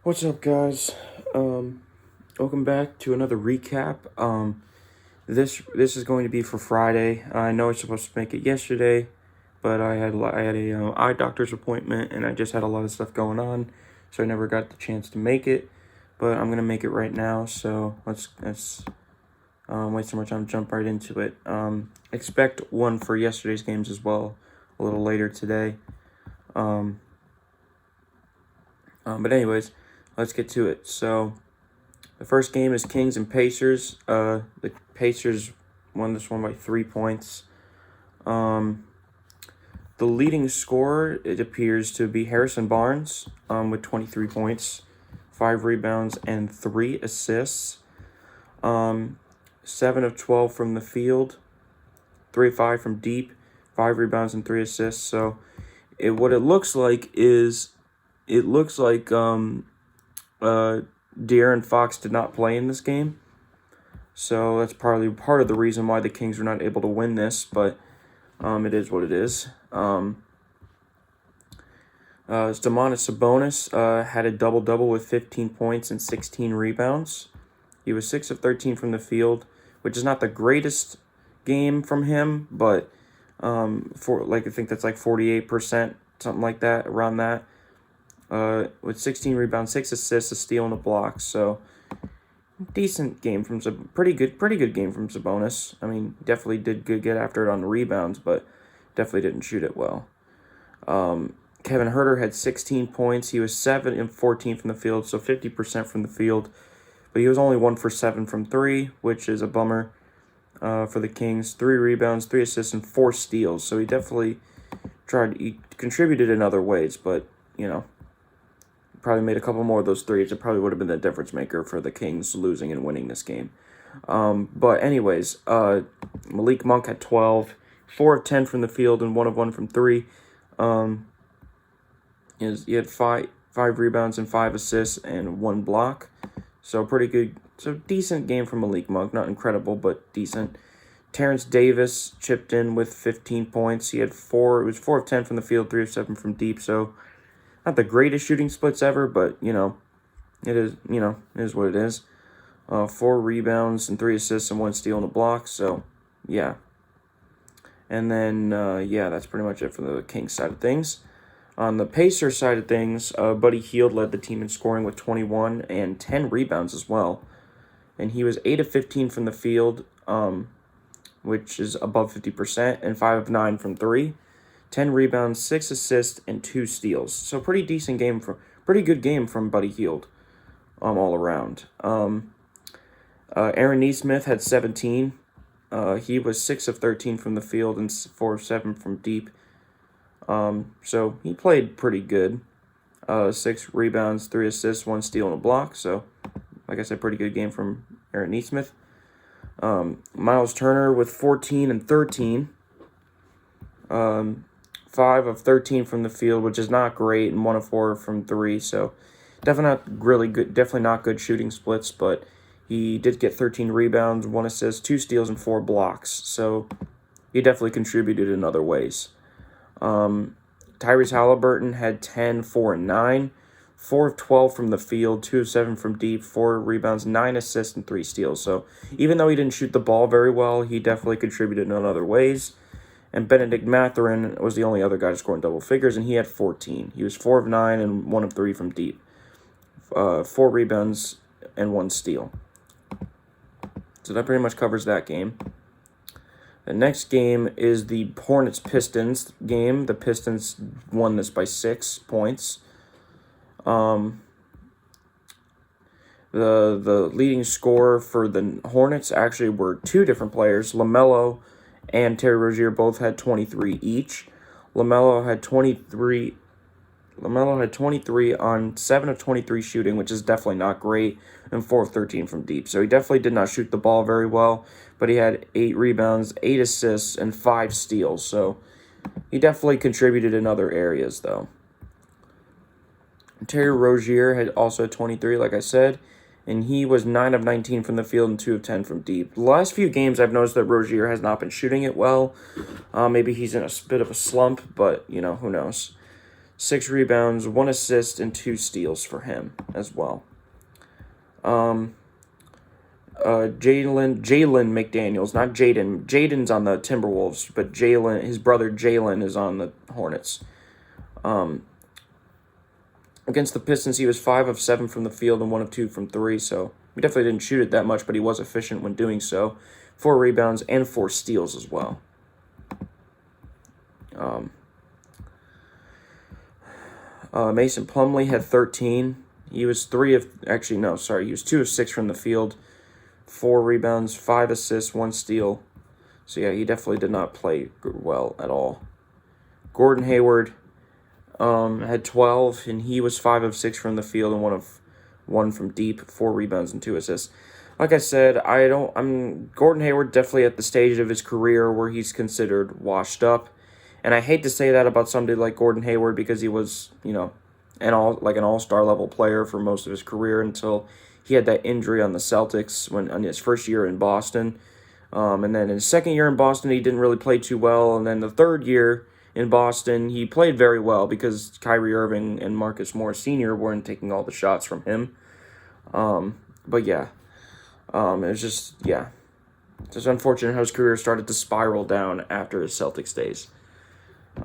What's up, guys? Welcome back to another recap. This is going to be for Friday. I know I was supposed to make it yesterday, but I had a eye doctor's appointment, and I just had a lot of stuff going on, so I never got the chance to make it. But I'm gonna make it right now. So let's waste so much time. Jump right into it. Expect one for yesterday's games as well, a little later today. But anyways, let's get to it. So the first game is Kings and Pacers. The Pacers won this one by 3 points. The leading scorer, it appears to be Harrison Barnes, with 23 points, 5 rebounds, and 3 assists. 7 of 12 from the field, 3 of 5 from deep, 5 rebounds and 3 assists. So what it looks like is, De'Aaron Fox did not play in this game. So that's probably part of the reason why the Kings were not able to win this, but it is what it is. Domantas Sabonis had a double-double with 15 points and 16 rebounds. He was 6 of 13 from the field, which is not the greatest game from him, but I think that's like 48%, something like that, around that. With 16 rebounds, 6 assists, a steal, and a block. So decent game from pretty good game from Sabonis. I mean, definitely did get after it on the rebounds, but definitely didn't shoot it well. Kevin Huerter had 16 points. He was 7 and 14 from the field, so 50% from the field. But he was only 1 for 7 from 3, which is a bummer for the Kings. 3 rebounds, 3 assists, and 4 steals. So he definitely contributed in other ways, but, probably made a couple more of those threes. It probably would have been the difference maker for the Kings losing and winning this game. But anyways, Malik Monk had 12, 4 of 10 from the field, and 1 of 1 from 3. He had five rebounds and 5 assists and 1 block. So pretty good. So decent game from Malik Monk. Not incredible, but decent. Terrence Davis chipped in with 15 points. He had 4 of 10 from the field, 3 of 7 from deep. So not the greatest shooting splits ever, but, it is what it is. 4 rebounds and 3 assists and 1 steal and a block, so, yeah. And then, that's pretty much it for the Kings side of things. On the Pacers side of things, Buddy Hield led the team in scoring with 21 and 10 rebounds as well. And he was 8 of 15 from the field, which is above 50%, and 5 of 9 from 3. 10 rebounds, 6 assists, and 2 steals. So pretty good game from Buddy Hield, all around. Aaron Nesmith had 17. He was 6 of 13 from the field and 4 of 7 from deep. So he played pretty good. 6 rebounds, 3 assists, 1 steal, and a block. So, like I said, pretty good game from Aaron Nesmith. Miles Turner with 14 and 13. 5 of 13 from the field, which is not great, and 1 of 4 from 3. So definitely not good shooting splits, but he did get 13 rebounds, 1 assist, 2 steals, and 4 blocks. So he definitely contributed in other ways. Tyrese Halliburton had 10, 4, and 9. 4 of 12 from the field, 2 of 7 from deep, 4 rebounds, 9 assists, and 3 steals. So even though he didn't shoot the ball very well, he definitely contributed in other ways. And Benedict Mathurin was the only other guy to score in double figures, and he had 14. He was 4 of 9 and 1 of 3 from deep. 4 rebounds and 1 steal. So that pretty much covers that game. The next game is the Hornets-Pistons game. The Pistons won this by 6 points. The leading scorer for the Hornets actually were 2 different players. LaMelo and Terry Rozier both had 23 each. LaMelo had 23 on 7 of 23 shooting, which is definitely not great, and 4 of 13 from deep. So he definitely did not shoot the ball very well, but he had 8 rebounds, 8 assists, and 5 steals. So he definitely contributed in other areas, though. Terry Rozier had also 23, like I said, and he was 9 of 19 from the field and 2 of 10 from deep. The last few games, I've noticed that Rozier has not been shooting it well. Maybe he's in a bit of a slump, but, who knows. 6 rebounds, 1 assist, and 2 steals for him as well. Jalen McDaniels, not Jaden. Jaden's on the Timberwolves, but Jalen, his brother Jalen, is on the Hornets. Against the Pistons, he was 5 of 7 from the field and 1 of 2 from 3, so he definitely didn't shoot it that much, but he was efficient when doing so. 4 rebounds and 4 steals as well. Mason Plumlee had 13. He was 2 of 6 from the field, 4 rebounds, 5 assists, 1 steal. So yeah, he definitely did not play well at all. Gordon Hayward had 12, and he was 5 of 6 from the field and 1 of 1 from deep, 4 rebounds and 2 assists. Like I said, Gordon Hayward definitely at the stage of his career where he's considered washed up. And I hate to say that about somebody like Gordon Hayward because he was, an all-star level player for most of his career until he had that injury on the Celtics on his first year in Boston. And then in his second year in Boston, he didn't really play too well. And then the third year in Boston, he played very well because Kyrie Irving and Marcus Morris Sr. weren't taking all the shots from him. But yeah, it was just unfortunate how his career started to spiral down after his Celtics days.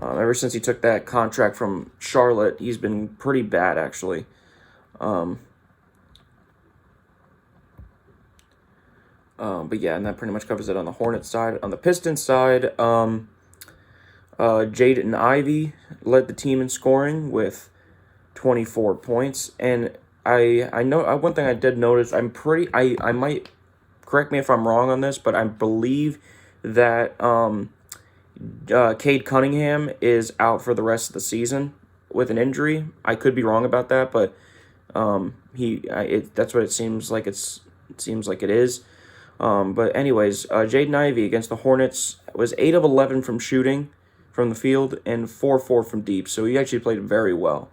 Ever since he took that contract from Charlotte, he's been pretty bad, actually. But yeah, and that pretty much covers it on the Hornets side. On the Pistons side, Jaden Ivey led the team in scoring with 24 points. And I know one thing I did notice, I might, correct me if I'm wrong on this, but I believe that Cade Cunningham is out for the rest of the season with an injury. I could be wrong about that, but that's what it seems like. It seems like it is. But anyways, Jaden Ivey against the Hornets was 8 of 11 from shooting from the field and 4-4 from deep. So he actually played very well.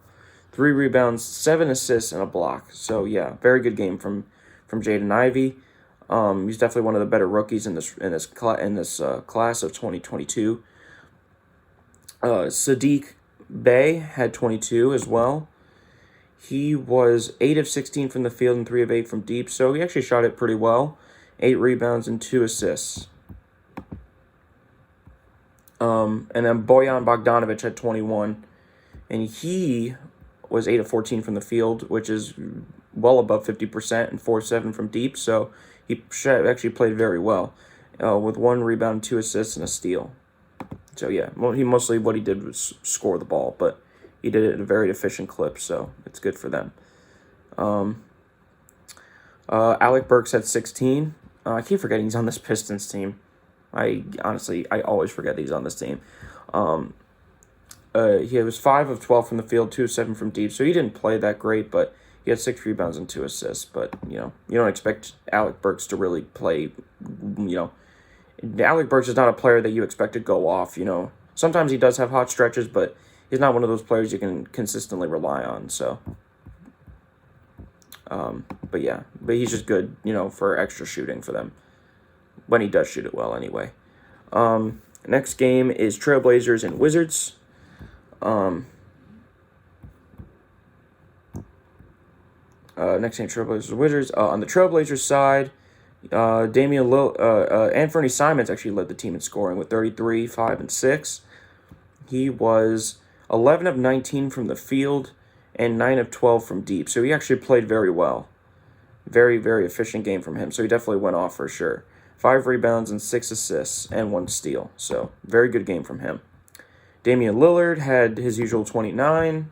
3 rebounds, 7 assists, and a block. So yeah, very good game from Jaden Ivey. He's definitely one of the better rookies in this class of 2022. Sadiq Bey had 22 as well. He was 8 of 16 from the field and 3 of 8 from deep, so he actually shot it pretty well. 8 rebounds and 2 assists. And then Bojan Bogdanovic had 21, and he was 8 of 14 from the field, which is well above 50%, and 4 of 7 from deep, so he actually played very well, with 1 rebound, 2 assists, and a steal. So yeah, what he did was score the ball, but he did it at a very efficient clip, so it's good for them. Alec Burks had 16. I keep forgetting he's on this Pistons team. I always forget that he's on this team. He was 5 of 12 from the field, 2 of 7 from deep, so he didn't play that great, but he had 6 rebounds and 2 assists. But, you don't expect Alec Burks to really play, Alec Burks is not a player that you expect to go off, Sometimes he does have hot stretches, but he's not one of those players you can consistently rely on, so. But he's just good, for extra shooting for them. When he does shoot it well, anyway. Next game is Trailblazers and Wizards. Next game, Trailblazers and Wizards. On the Trailblazers side, Anthony Simons actually led the team in scoring with 33, 5, and 6. He was 11 of 19 from the field and 9 of 12 from deep. So he actually played very well. Very, very efficient game from him. So he definitely went off for sure. 5 rebounds and 6 assists and 1 steal. So very good game from him. Damian Lillard had his usual 29.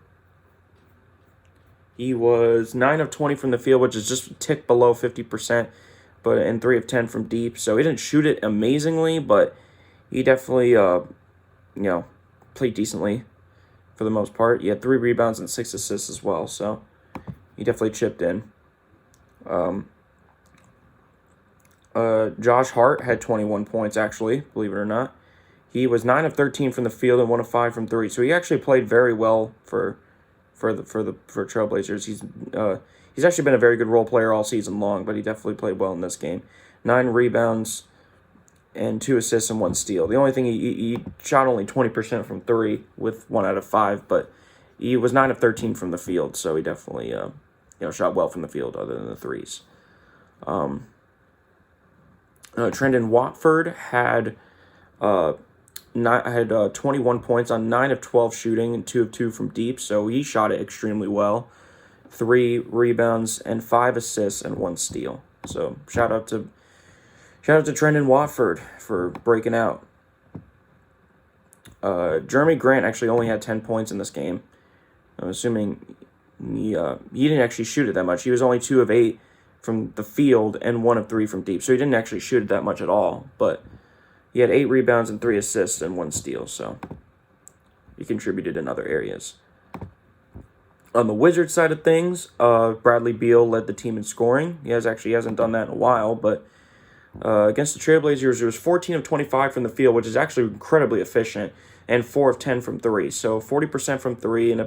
He was 9 of 20 from the field, which is just a tick below 50%, and 3 of 10 from deep. So he didn't shoot it amazingly, but he definitely, played decently for the most part. He had 3 rebounds and 6 assists as well, so he definitely chipped in. Josh Hart had 21 points, actually, believe it or not. He was 9 of 13 from the field and 1 of 5 from 3. So he actually played very well for Trailblazers. He's actually been a very good role player all season long, but he definitely played well in this game. 9 rebounds and 2 assists and 1 steal. The only thing he shot only 20% from 3 with 1 out of 5, but he was 9 of 13 from the field, so he definitely shot well from the field other than the threes. Trendon Watford had 21 points on 9 of 12 shooting and 2 of 2 from deep, so he shot it extremely well. 3 rebounds and 5 assists and 1 steal. So shout out to Trendon Watford for breaking out. Jeremy Grant actually only had 10 points in this game. I'm assuming he didn't actually shoot it that much. He was only 2 of 8 from the field and 1 of 3 from deep, so he didn't actually shoot it that much at all. But he had 8 rebounds and 3 assists and 1 steal, so he contributed in other areas. On the Wizards side of things, Bradley Beal led the team in scoring. He hasn't done that in a while, but against the Trailblazers, it was 14 of 25 from the field, which is actually incredibly efficient, and 4 of 10 from 3. So 40% from 3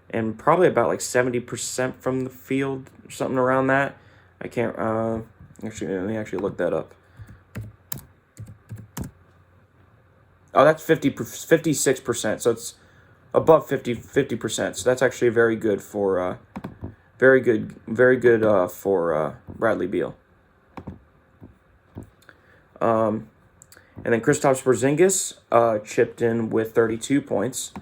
and probably about like 70% from the field, something around that. I can't actually, let me actually look that up. Oh, that's 56%. So it's above 50%. So that's actually very good for for Bradley Beal. And then Kristaps Porzingis chipped in with 32 points.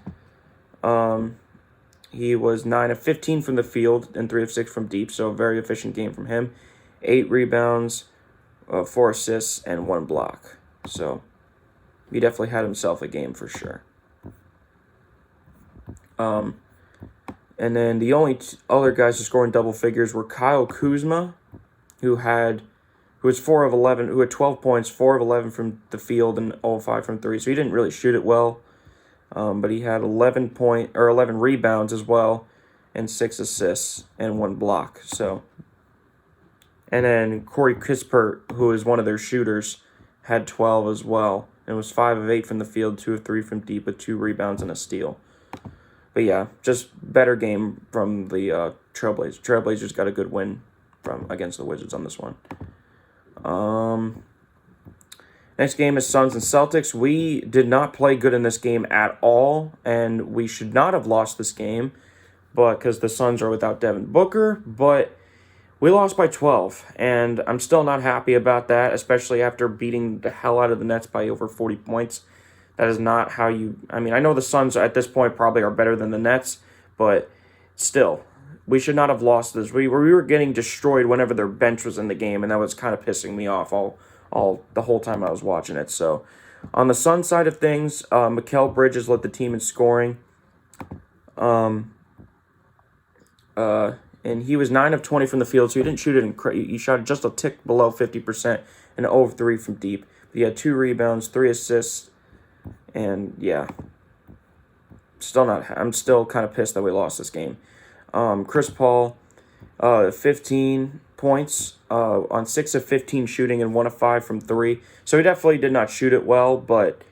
He was 9 of 15 from the field and 3 of 6 from deep, so a very efficient game from him. 8 rebounds, 4 assists, and 1 block. So he definitely had himself a game for sure. And then the only other guys to score in double figures were Kyle Kuzma, who was 4 of 11, who had 12 points, 4 of 11 from the field and 0 of 5 from 3. So he didn't really shoot it well, but he had 11 rebounds as well, and 6 assists and 1 block. So, and then Corey Kispert, who is one of their shooters, had 12 as well, and was 5 of 8 from the field, 2 of 3 from deep, with 2 rebounds and a steal. But yeah, just better game from the Trailblazers. Trailblazers got a good win against the Wizards on this one. Next game is Suns and Celtics. We did not play good in this game at all, and we should not have lost this game, but because the Suns are without Devin Booker, but we lost by 12, and I'm still not happy about that, especially after beating the hell out of the Nets by over 40 points. That is not how I know the Suns at this point probably are better than the Nets, but still, we should not have lost this. We were getting destroyed whenever their bench was in the game, and that was kind of pissing me off the whole time I was watching it. So, on the Suns side of things, Mikal Bridges led the team in scoring. And he was 9 of 20 from the field, so he didn't shoot it. He shot it just a tick below 50% and 0 of 3 from deep. But he had 2 rebounds, 3 assists, and yeah. I'm still kind of pissed that we lost this game. Chris Paul, 15 points on 6 of 15 shooting and 1 of 5 from 3. So he definitely did not shoot it well, but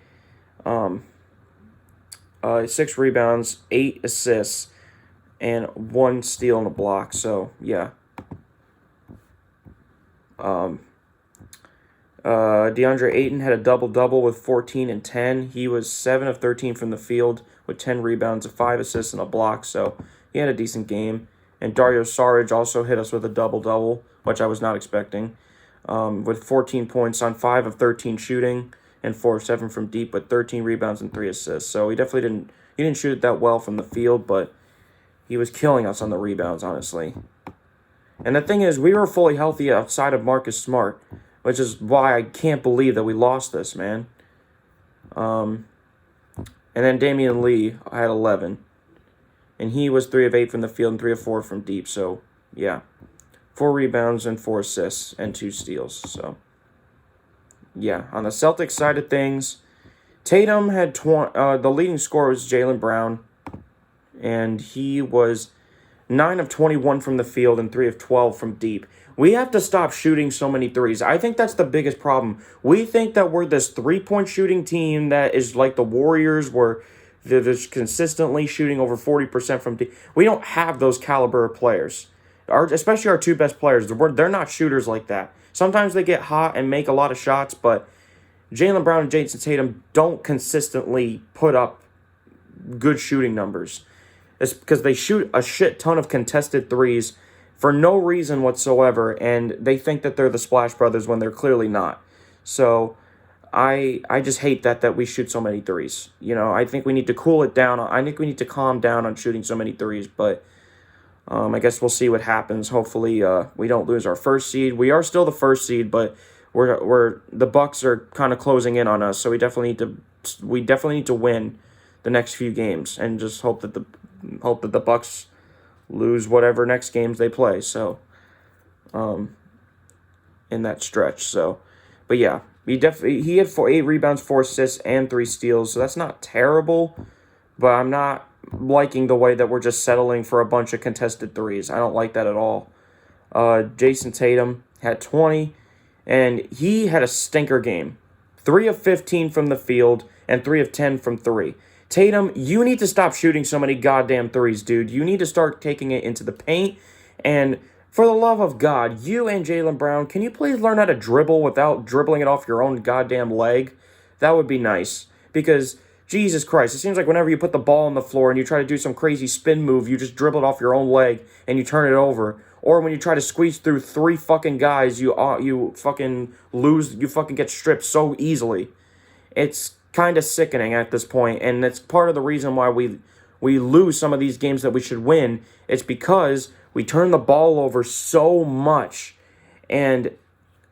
6 rebounds, 8 assists, and 1 steal and a block. So yeah. DeAndre Ayton had a double-double with 14 and 10. He was 7 of 13 from the field with 10 rebounds, 5 assists, and a block. So he had a decent game. And Dario Saric also hit us with a double-double, which I was not expecting, with 14 points on 5 of 13 shooting and 4 of 7 from deep with 13 rebounds and 3 assists. So he definitely didn't shoot it that well from the field, but he was killing us on the rebounds, honestly. And the thing is, we were fully healthy outside of Marcus Smart, which is why I can't believe that we lost this, man. And then Damian Lee had 11. And he was 3 of 8 from the field and 3 of 4 from deep. So, yeah. 4 rebounds and 4 assists and 2 steals. So, yeah. On the Celtics side of things, Tatum had the leading scorer was Jaylen Brown. And he was 9 of 21 from the field and 3 of 12 from deep. We have to stop shooting so many threes. I think that's the biggest problem. We think that we're this 3-point shooting team that is like the Warriors, where they're just consistently shooting over 40% from deep. We don't have those caliber of players, especially our 2 best players. They're not shooters like that. Sometimes they get hot and make a lot of shots, but Jaylen Brown and Jason Tatum don't consistently put up good shooting numbers. It's because they shoot a shit ton of contested threes for no reason whatsoever, and they think that they're the Splash Brothers when they're clearly not. So I just hate that we shoot so many threes. I think we need to cool it down. I think we need to calm down on shooting so many threes, but I guess we'll see what happens. Hopefully, we don't lose our first seed. We are still the first seed, but the Bucks are kind of closing in on us, so we definitely need to win the next few games and just hope that the Bucks lose whatever next games they play. So, in that stretch. So, but yeah, he had 8 rebounds, 4 assists, and 3 steals. So that's not terrible, but I'm not liking the way that we're just settling for a bunch of contested threes. I don't like that at all. Jason Tatum had 20, and he had a stinker game. 3 of 15 from the field and 3 of 10 from 3. Tatum, you need to stop shooting so many goddamn threes, dude. You need to start taking it into the paint. And for the love of God, you and Jaylen Brown, can you please learn how to dribble without dribbling it off your own goddamn leg? That would be nice. Because, Jesus Christ, it seems like whenever you put the ball on the floor and you try to do some crazy spin move, you just dribble it off your own leg and you turn it over. Or when you try to squeeze through 3 fucking guys, you fucking lose, you fucking get stripped so easily. It's kind of sickening at this point, and that's part of the reason why we lose some of these games that we should win. It's because we turn the ball over so much, and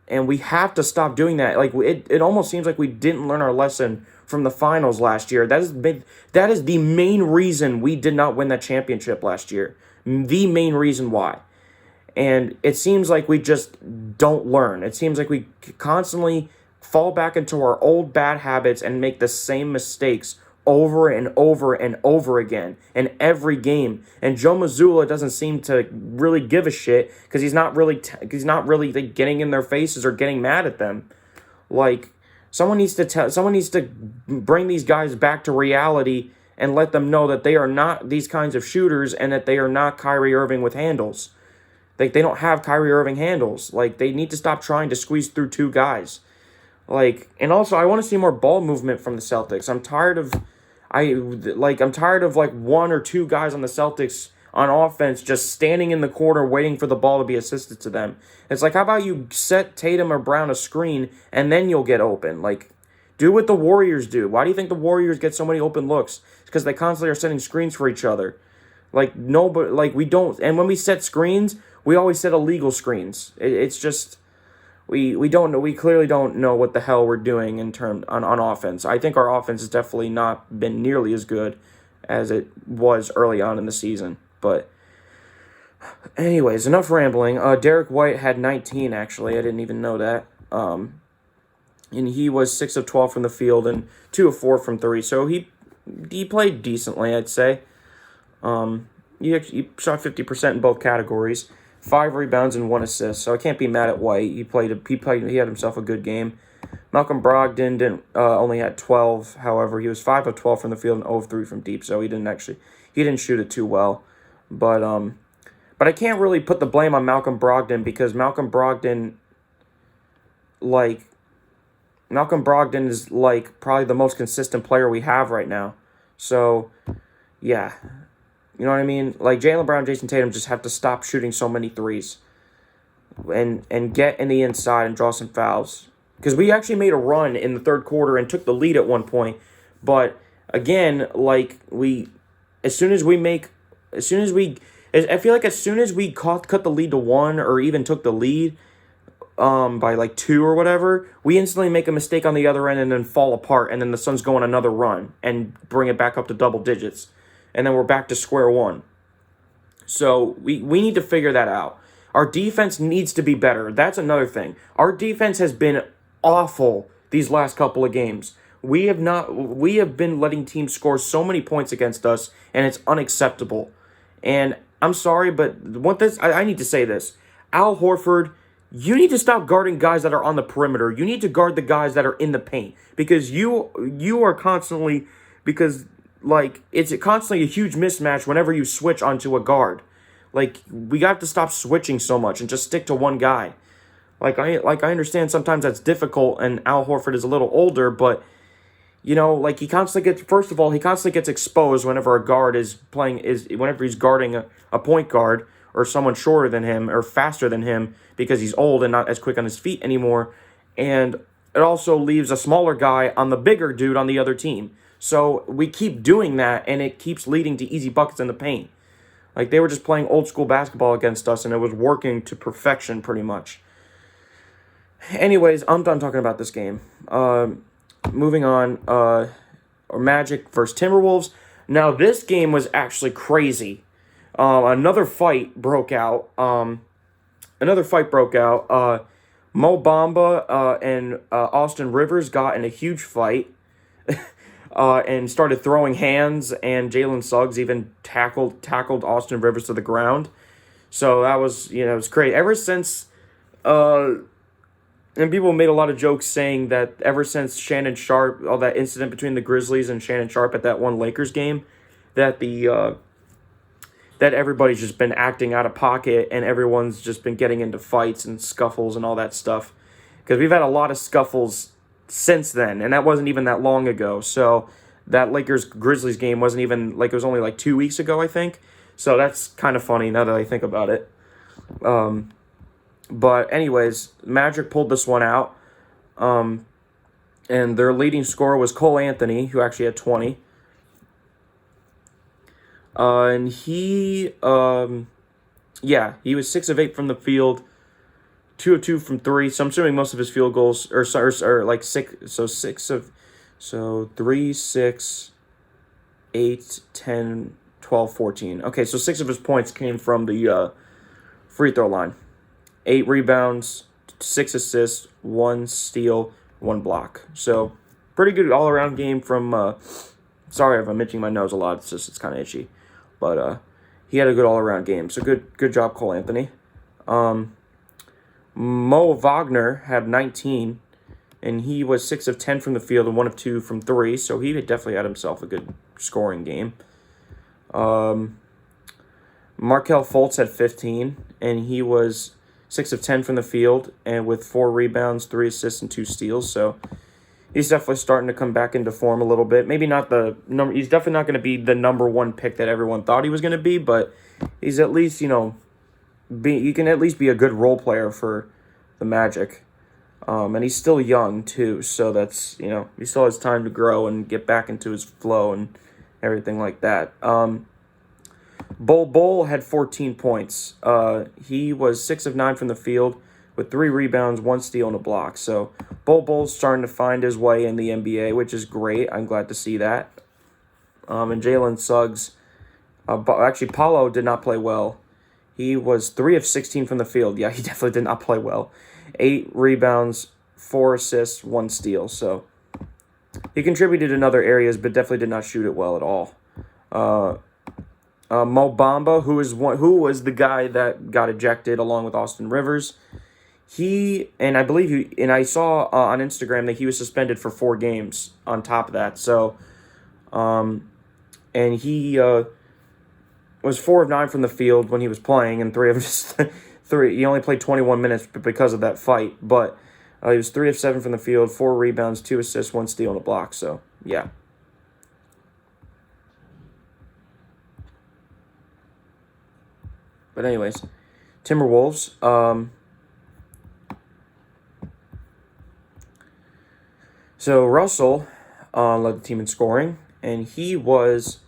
we have to stop doing that. Like it almost seems like we didn't learn our lesson from the finals last year. That is the main reason we did not win that championship last year. The main reason why. And it seems like we just don't learn. It seems like we constantly fall back into our old bad habits and make the same mistakes over and over and over again in every game. And Joe Mazzulla doesn't seem to really give a shit because he's not really like, getting in their faces or getting mad at them. Like someone needs to bring these guys back to reality and let them know that they are not these kinds of shooters and that they are not Kyrie Irving with handles. Like they don't have Kyrie Irving handles. Like they need to stop trying to squeeze through 2 guys. And also I want to see more ball movement from the Celtics. I'm tired of like 1 or 2 guys on the Celtics on offense just standing in the corner waiting for the ball to be assisted to them. It's like, how about you set Tatum or Brown a screen and then you'll get open? Like, do what the Warriors do. Why do you think the Warriors get so many open looks? It's because they constantly are setting screens for each other. Like, no, but like we don't. And when we set screens, we always set illegal screens. It's just we clearly don't know what the hell we're doing on offense. I think our offense has definitely not been nearly as good as it was early on in the season. But anyways, enough rambling. Derek White had 19 actually. I didn't even know that. And he was 6 of 12 from the field and 2 of 4 from 3. So he played decently, I'd say. He shot 50% in both categories. 5 rebounds and 1 assist, so I can't be mad at White. He had himself a good game. Malcolm Brogdon only had 12. However, he was 5 of 12 from the field and 0 of 3 from deep, so he didn't shoot it too well. But I can't really put the blame on Malcolm Brogdon because Malcolm Brogdon is like probably the most consistent player we have right now. So, yeah. You know what I mean? Like, Jaylen Brown and Jason Tatum just have to stop shooting so many threes and get in the inside and draw some fouls. Because we actually made a run in the third quarter and took the lead at one point. But, again, like, as soon as we cut the lead to 1 or even took the lead by, like, 2 or whatever, we instantly make a mistake on the other end and then fall apart. And then the Suns go on another run and bring it back up to double digits. And then we're back to square one. So we need to figure that out. Our defense needs to be better. That's another thing. Our defense has been awful these last couple of games. We have been letting teams score so many points against us, and it's unacceptable. And I'm sorry, but I need to say this. Al Horford, you need to stop guarding guys that are on the perimeter. You need to guard the guys that are in the paint. Because you are constantly... Because... Like, it's constantly a huge mismatch whenever you switch onto a guard. Like, we got to stop switching so much and just stick to one guy. I understand sometimes that's difficult and Al Horford is a little older, but like he constantly gets. First of all, he constantly gets exposed whenever a guard is playing. Whenever he's guarding a point guard or someone shorter than him or faster than him because he's old and not as quick on his feet anymore, and it also leaves a smaller guy on the bigger dude on the other team. So we keep doing that, and it keeps leading to easy buckets in the paint. Like, they were just playing old school basketball against us, and it was working to perfection pretty much. Anyways, I'm done talking about this game. Moving on, Magic versus Timberwolves. Now, this game was actually crazy. Another fight broke out. Mo Bamba and Austin Rivers got in a huge fight. And started throwing hands, and Jalen Suggs even tackled Austin Rivers to the ground. So that was, it was great. Ever since, and people made a lot of jokes saying that ever since Shannon Sharp, all that incident between the Grizzlies and Shannon Sharp at that one Lakers game, that that everybody's just been acting out of pocket, and everyone's just been getting into fights and scuffles and all that stuff. Because we've had a lot of scuffles since then, and that wasn't even that long ago. So that Lakers-Grizzlies game wasn't even, it was only 2 weeks ago, I think. So that's kind of funny now that I think about it. But anyways, Magic pulled this one out. And their leading scorer was Cole Anthony, who actually had 20. And he was 6 of 8 from the field, 2 of 2 from 3. So I'm assuming most of his field goals are 6. So 3, 6, 8, 10, 12, 14. Okay, so 6 of his points came from the free throw line. 8 rebounds, 6 assists, 1 steal, 1 block. So pretty good all around game from. Sorry if I'm itching my nose a lot. It's kind of itchy, but he had a good all around game. So good job, Cole Anthony. Mo Wagner had 19, and he was 6 of 10 from the field and 1 of 2 from 3, so he definitely had himself a good scoring game. Markelle Fultz had 15, and he was 6 of 10 from the field and with 4 rebounds, 3 assists, and 2 steals, so he's definitely starting to come back into form a little bit. Maybe not the number. He's definitely not going to be the number 1 pick that everyone thought he was going to be, but he's at least, he can at least be a good role player for the Magic. And he's still young, too, so that's, he still has time to grow and get back into his flow and everything like that. Bol had 14 points. He was 6 of 9 from the field with 3 rebounds, 1 steal, and a block. So Bol's starting to find his way in the NBA, which is great. I'm glad to see that. And Jalen Suggs, actually, Paulo did not play well. He was 3 of 16 from the field. Yeah, he definitely did not play well. 8 rebounds, 4 assists, 1 steal. So he contributed in other areas, but definitely did not shoot it well at all. Mo Bamba, who was the guy that got ejected along with Austin Rivers. I saw on Instagram that he was suspended for 4 games on top of that. So, and he was 4 of 9 from the field when he was playing, and 3 of his 3. He only played 21 minutes because of that fight, but he was 3 of 7 from the field, 4 rebounds, 2 assists, 1 steal, and a block. So yeah. But anyways, Timberwolves. So Russell led the team in scoring, and he was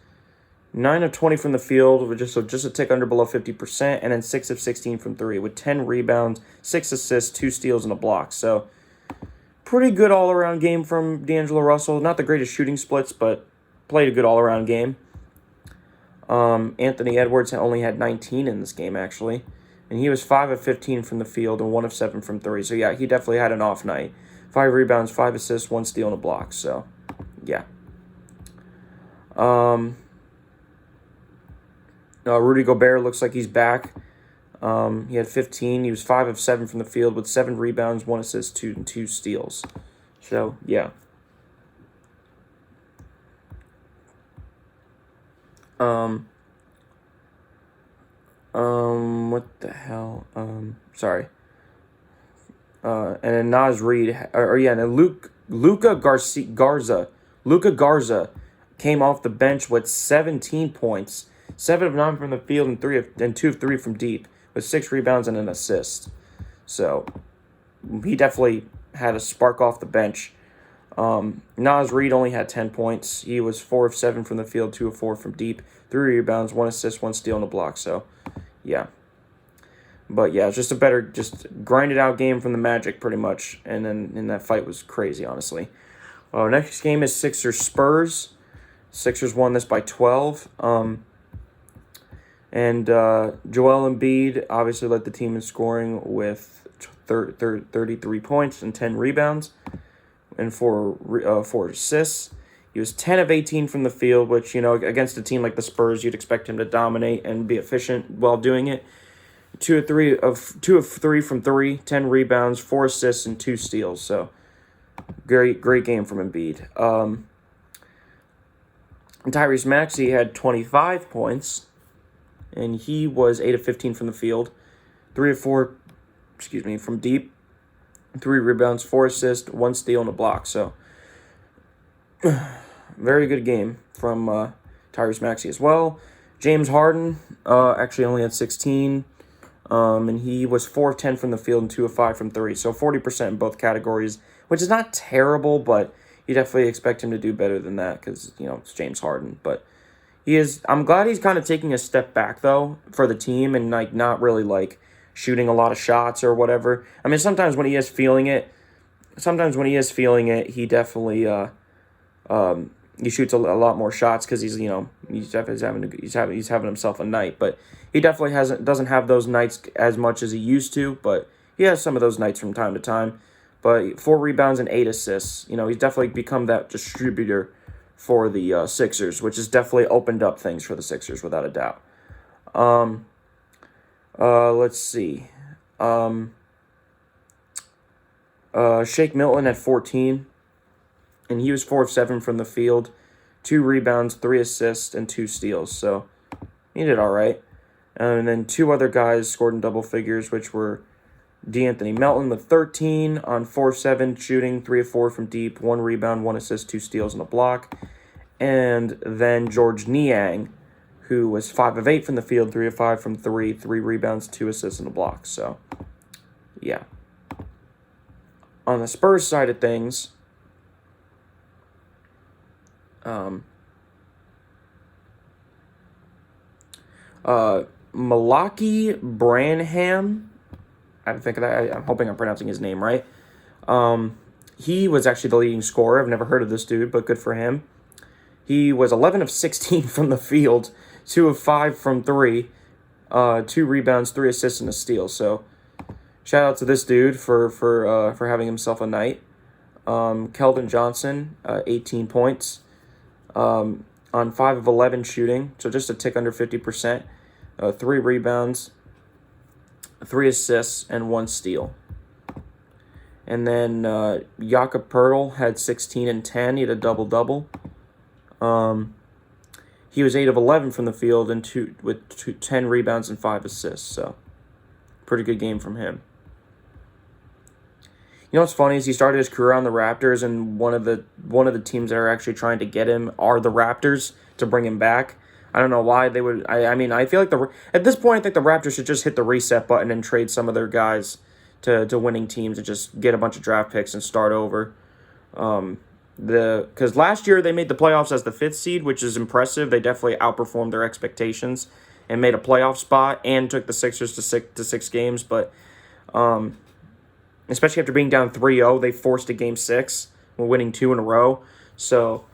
9 of 20 from the field, with just a tick below 50%, and then 6 of 16 from 3, with 10 rebounds, 6 assists, 2 steals, and a block. So pretty good all-around game from D'Angelo Russell. Not the greatest shooting splits, but played a good all-around game. Anthony Edwards only had 19 in this game, actually, and he was 5 of 15 from the field and 1 of 7 from 3. So yeah, he definitely had an off night. 5 rebounds, 5 assists, 1 steal, and a block. So yeah. Rudy Gobert looks like he's back. He had 15. He was 5 of 7 from the field with 7 rebounds, 1 assist, 2 steals. So, yeah. What the hell? Sorry. And then Naz Reid, and then Luca Garza Luka Garza came off the bench with 17 points, 7 of 9 from the field and 2 of 3 from deep, with 6 rebounds and an assist. So he definitely had a spark off the bench. Naz Reid only had 10 points. He was 4 of 7 from the field, 2 of 4 from deep, 3 rebounds, 1 assist, 1 steal, and a block. So, yeah. But, yeah, it's just a better, just grinded out game from the Magic, pretty much. And that fight was crazy, honestly. Next game is Sixers-Spurs. Sixers won this by 12. And Joel Embiid obviously led the team in scoring with 33 points and 10 rebounds and 4 assists. He was 10 of 18 from the field, which, against a team like the Spurs, you'd expect him to dominate and be efficient while doing it. 2 of 3 from 3, 10 rebounds, 4 assists, and 2 steals. So, great game from Embiid. Tyrese Maxey had 25 points, and he was 8 of 15 from the field, 3 of 4, from deep, 3 rebounds, 4 assists, 1 steal, and a block. So, very good game from Tyrese Maxey as well. James Harden actually only had 16, and he was 4 of 10 from the field and 2 of 5 from 3. So 40% in both categories, which is not terrible, but you definitely expect him to do better than that because, it's James Harden. But I'm glad he's kind of taking a step back, though, for the team and, not really, shooting a lot of shots or whatever. I mean, sometimes when he is feeling it, he definitely he shoots a lot more shots because he's having himself a night. But he definitely doesn't have those nights as much as he used to. But he has some of those nights from time to time. But 4 rebounds and 8 assists. He's definitely become that distributor for the Sixers, which has definitely opened up things for the Sixers without a doubt. Let's see. Shake Milton at 14, and he was 4 of 7 from the field, 2 rebounds, 3 assists, and 2 steals. So he did all right. And then 2 other guys scored in double figures, which were DeAnthony Melton with 13 on 4 of 7 shooting, 3 of 4 from deep, 1 rebound, 1 assist, 2 steals, and a block. And then George Niang, who was 5 of 8 from the field, 3 of 5 from 3, 3 rebounds, 2 assists, and a block. So, yeah. On the Spurs side of things, Malaki Branham, I think that. I'm hoping I'm pronouncing his name right. He was actually the leading scorer. I've never heard of this dude, but good for him. He was 11 of 16 from the field, 2 of 5 from 3, 2 rebounds, 3 assists, and a steal. So, shout out to this dude for having himself a night. Keldon Johnson, 18 points, on 5 of 11 shooting, so just a tick under 50%. 3 rebounds, 3 assists, and 1 steal. And then Jakob Poeltl had 16 and 10. He had a double-double. He was 8 of 11 from the field and 10 rebounds and 5 assists. So, pretty good game from him. What's funny is he started his career on the Raptors, and one of the teams that are actually trying to get him are the Raptors to bring him back. I don't know why they would. I feel like at this point, I think the Raptors should just hit the reset button and trade some of their guys to winning teams and just get a bunch of draft picks and start over. Because last year they made the playoffs as the 5th seed, which is impressive. They definitely outperformed their expectations and made a playoff spot and took the Sixers to 6 games. But especially after being down 3-0, they forced a Game 6, winning 2 in a row. So,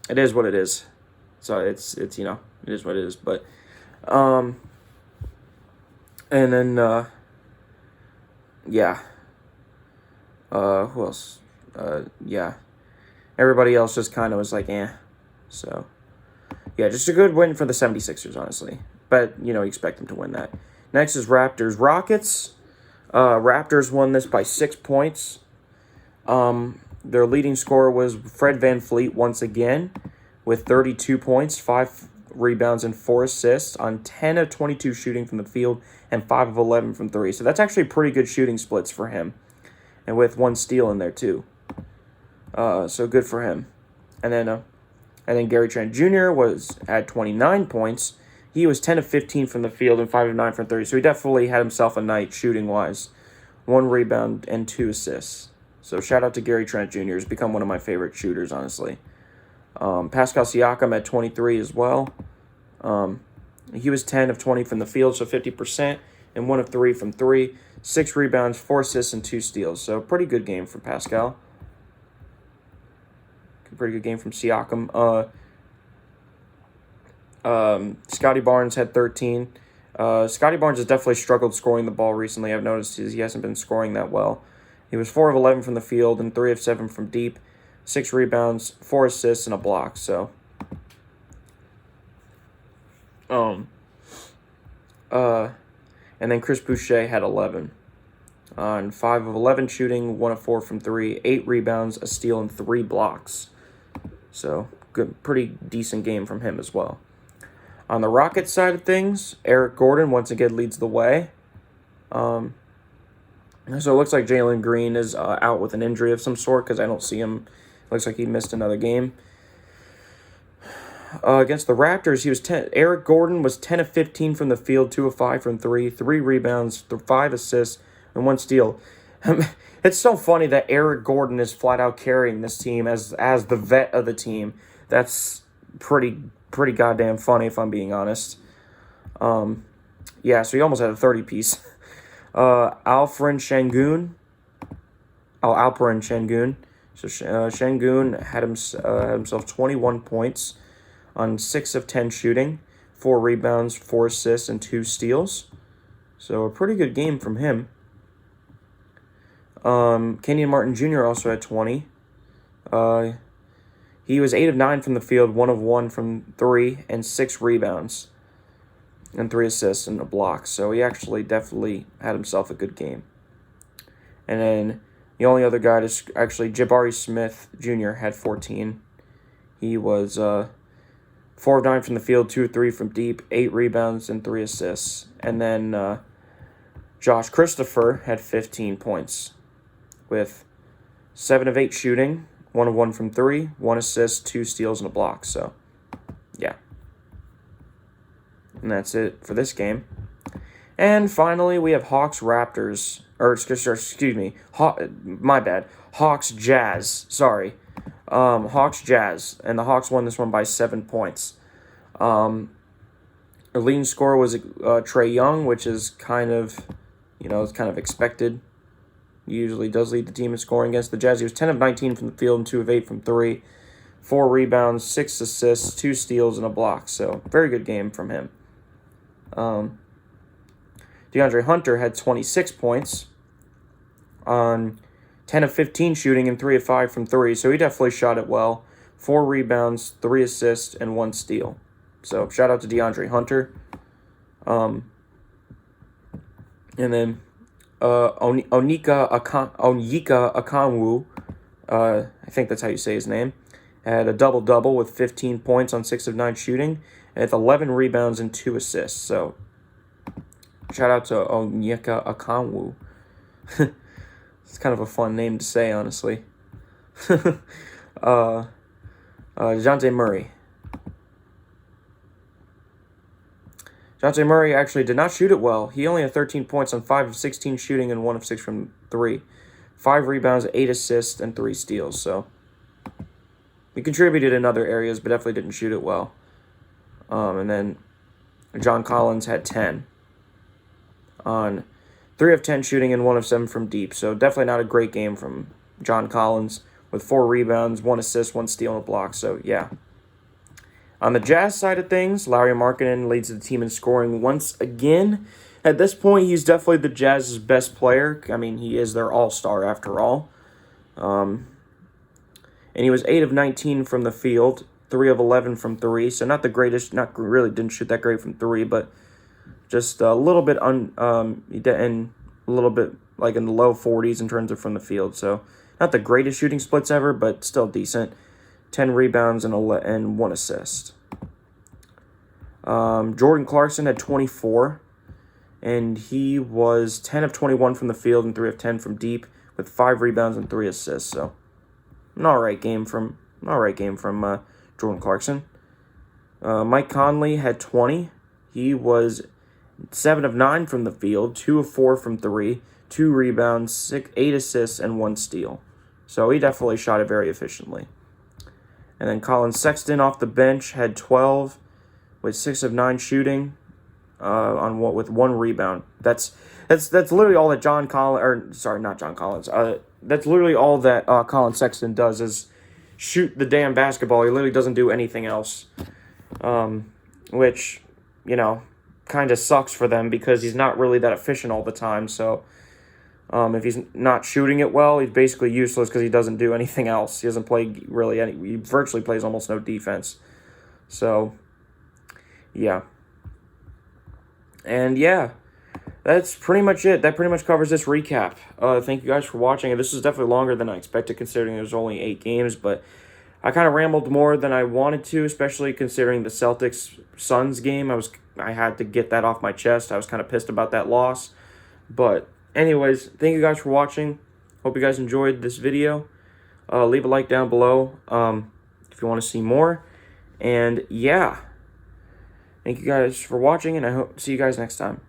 it is what it is. So it's it is what it is. But and then who else? Everybody else just kind of was like, eh. So, yeah, just a good win for the 76ers, honestly. But, you expect them to win that. Next is Raptors-Rockets. Raptors won this by 6 points. Their leading scorer was Fred VanVleet once again with 32 points, 5 rebounds, and 4 assists on 10 of 22 shooting from the field and 5 of 11 from 3. So that's actually pretty good shooting splits for him. And with 1 steal in there, too. So good for him. And then Gary Trent Jr. had 29 points. He was 10 of 15 from the field and 5 of 9 from 30. So he definitely had himself a night shooting-wise. 1 rebound and 2 assists. So shout out to Gary Trent Jr. He's become one of my favorite shooters, honestly. Pascal Siakam at 23 as well. He was 10 of 20 from the field, so 50%, and 1 of 3 from 3. 6 rebounds, 4 assists, and 2 steals. So pretty good game for Pascal. Pretty good game from Siakam. Scotty Barnes had 13. Scotty Barnes has definitely struggled scoring the ball recently. I've noticed he hasn't been scoring that well. He was 4 of 11 from the field and 3 of 7 from deep. 6 rebounds, 4 assists, and a block. So, and then Chris Boucher had 11. On 5 of 11 shooting, 1 of 4 from 3, 8 rebounds, a steal, and 3 blocks. So, good, pretty decent game from him as well. On the Rockets side of things, Eric Gordon once again leads the way. So it looks like Jalen Green is out with an injury of some sort because I don't see him. Looks like he missed another game. Against the Raptors, Eric Gordon was 10 of 15 from the field, 2 of 5 from 3, 3 rebounds, 5 assists, and 1 steal. It's so funny that Eric Gordon is flat out carrying this team as the vet of the team. That's pretty goddamn funny if I'm being honest. Yeah, so he almost had a 30-piece. Alperen Şengün. So Şengün had himself 21 points on 6 of 10 shooting, 4 rebounds, 4 assists, and 2 steals. So a pretty good game from him. Kenyon Martin Jr. also had 20. He was 8 of 9 from the field, 1 of 1 from 3, and 6 rebounds, and 3 assists and a block. So he actually definitely had himself a good game. And then the only other guy is actually Jabari Smith Jr. had 14. He was 4 of 9 from the field, 2 of 3 from deep, 8 rebounds, and 3 assists. And then Josh Christopher had 15 points with 7 of 8 shooting, 1 of 1 from 3, 1 assist, 2 steals, and a block. So, yeah. And that's it for this game. And finally, we have Hawks-Raptors. Or, excuse me. My bad. Hawks-Jazz. Sorry. Hawks-Jazz. And the Hawks won this one by 7 points. Their leading scorer was Trae Young, which is kind of, it's kind of expected. He usually does lead the team in scoring against the Jazz. He was 10 of 19 from the field and 2 of 8 from 3. 4 rebounds, 6 assists, 2 steals, and a block. So, very good game from him. DeAndre Hunter had 26 points on 10 of 15 shooting and 3 of 5 from 3. So, he definitely shot it well. 4 rebounds, 3 assists, and 1 steal. So, shout out to DeAndre Hunter. And then Onyeka Okongwu, I think that's how you say his name, had a double-double with 15 points on 6 of 9 shooting, and with 11 rebounds and 2 assists. So, shout out to Onyeka Okongwu. It's kind of a fun name to say, honestly. DeJounte Murray. DeJounte Murray actually did not shoot it well. He only had 13 points on 5 of 16 shooting and 1 of 6 from 3. 5 rebounds, 8 assists, and 3 steals. So, he contributed in other areas, but definitely didn't shoot it well. And then John Collins had 10 on 3 of 10 shooting and 1 of 7 from deep. So, definitely not a great game from John Collins with 4 rebounds, 1 assist, 1 steal, and a block. So, yeah. On the Jazz side of things, Lauri Markkanen leads the team in scoring once again. At this point, he's definitely the Jazz's best player. I mean, he is their all-star after all. And he was 8 of 19 from the field, 3 of 11 from 3. So not the greatest, not really didn't shoot that great from 3, but just a little bit and a little bit like in the low 40s in terms of from the field. So not the greatest shooting splits ever, but still decent. 10 rebounds and 1 assist. Jordan Clarkson had 24, and he was 10 of 21 from the field and 3 of 10 from deep with 5 rebounds and 3 assists. So, all right game from Jordan Clarkson. Mike Conley had 20. He was 7 of 9 from the field, 2 of 4 from 3, 2 rebounds, 8 assists, and 1 steal. So he definitely shot it very efficiently. And then Colin Sexton off the bench had 12 with 6 of 9 shooting with 1 rebound. That's literally all that that's literally all that Colin Sexton does is shoot the damn basketball. He literally doesn't do anything else. Which, kind of sucks for them because he's not really that efficient all the time. So if he's not shooting it well, he's basically useless because he doesn't do anything else. He doesn't play he virtually plays almost no defense. So, yeah. And yeah, that's pretty much it. That pretty much covers this recap. Thank you guys for watching. This is definitely longer than I expected considering there's only 8 games, but I kind of rambled more than I wanted to, especially considering the Celtics-Suns game. I had to get that off my chest. I was kind of pissed about that loss. But anyways, thank you guys for watching. Hope you guys enjoyed this video. Leave a like down below if you want to see more. And yeah, thank you guys for watching, and I hope to see you guys next time.